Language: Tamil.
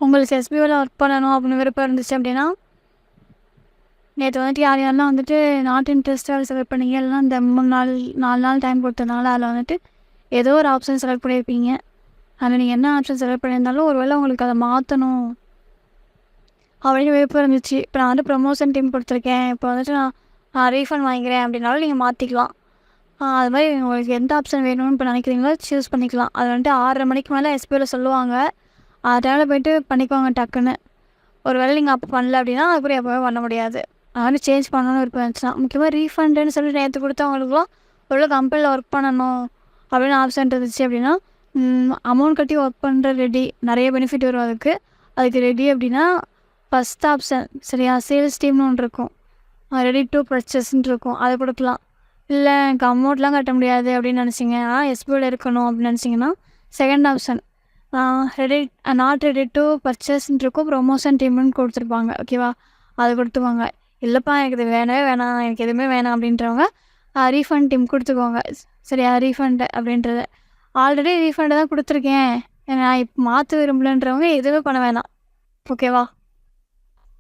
உங்களுக்கு எஸ்பிஓவில் ஒர்க் பண்ணணும் அப்படின்னு விருப்பம் இருந்துச்சு அப்படின்னா, நேற்று வந்துட்டு யார் யாரெல்லாம் வந்துட்டு நாட் இன்ட்ரெஸ்டட் செலக்ட் பண்ணீங்க, இல்லைனா இந்த 4 நாள் டைம் கொடுத்ததுனால அதில் வந்துட்டு ஏதோ ஒரு ஆப்ஷன் செலக்ட் பண்ணியிருப்பீங்க. அதில் நீங்கள் என்ன ஆப்ஷன் செலக்ட் பண்ணியிருந்தாலும் ஒரு வேளை உங்களுக்கு அதை மாற்றணும் அப்படின்னு விருப்பம் இருந்துச்சு. இப்போ நான் வந்து ப்ரமோஷன் டீம் கொடுத்துருக்கேன், இப்போ வந்துட்டு நான் ரீஃபண்ட் வாங்கிக்கிறேன் அப்படின்னாலும் நீங்கள் மாற்றிக்கலாம். அது மாதிரி உங்களுக்கு எந்த ஆப்ஷன் வேணும்னு இப்போ நினைக்கிறீங்களோ சூஸ் பண்ணிக்கலாம். அது வந்துட்டு 6:30 மணிக்கு மேலே எஸ்பிஓவில் சொல்லுவாங்க. அது டைமில் போய்ட்டு பண்ணிக்கோங்க டக்குன்னு. ஒரு வேளை நீங்கள் அப்போ பண்ணல அப்படின்னா அதுக்கப்புறம் எப்போவே பண்ண முடியாது. அது வந்து சேஞ்ச் பண்ணணும்னு விருப்பம் இருந்துச்சுன்னா, முக்கியமாக ரீஃபண்டுன்னு சொல்லி நேற்று கொடுத்தவங்களுக்குலாம் ஒரு கம்பெனியில் ஒர்க் பண்ணணும் அப்படின்னு ஆப்ஷன் இருந்துச்சு அப்படின்னா, அமௌண்ட் கட்டி ஒர்க் பண்ணுற ரெடி, நிறைய பெனிஃபிட் வரும் அதுக்கு ரெடி அப்படின்னா ஃபஸ்ட் ஆப்ஷன் சரியா, சேல்ஸ் டீம்னு ஒன்று இருக்கும், ரெடி டு பர்ச்சேஸ்ன்னு இருக்கும், அதை கொடுக்கலாம். இல்லை எனக்கு அமௌண்ட்லாம் கட்ட முடியாது அப்படின்னு நினச்சிங்க, எஸ்பிஓவில் இருக்கணும் அப்படின்னு நினச்சிங்கன்னா second option not ready to பர்ச்சேஸ்ன்னு இருக்கும், ப்ரொமோஷன் டீம்னு கொடுத்துருப்பாங்க. ஓகேவா, அது கொடுத்துவாங்க. இல்லைப்பா எனக்கு இது வேணவே வேணாம், எனக்கு எதுவுமே வேணாம் அப்படின்றவங்க ரீஃபண்ட் டீம் கொடுத்துக்கோங்க. சரியா, ரீஃபண்டு அப்படின்றது ஆல்ரெடி ரீஃபண்டு தான் கொடுத்துருக்கேன், நான் இப்போ மாற்ற விரும்பலன்றவங்க எதுவுமே பண்ண வேணாம். ஓகேவா.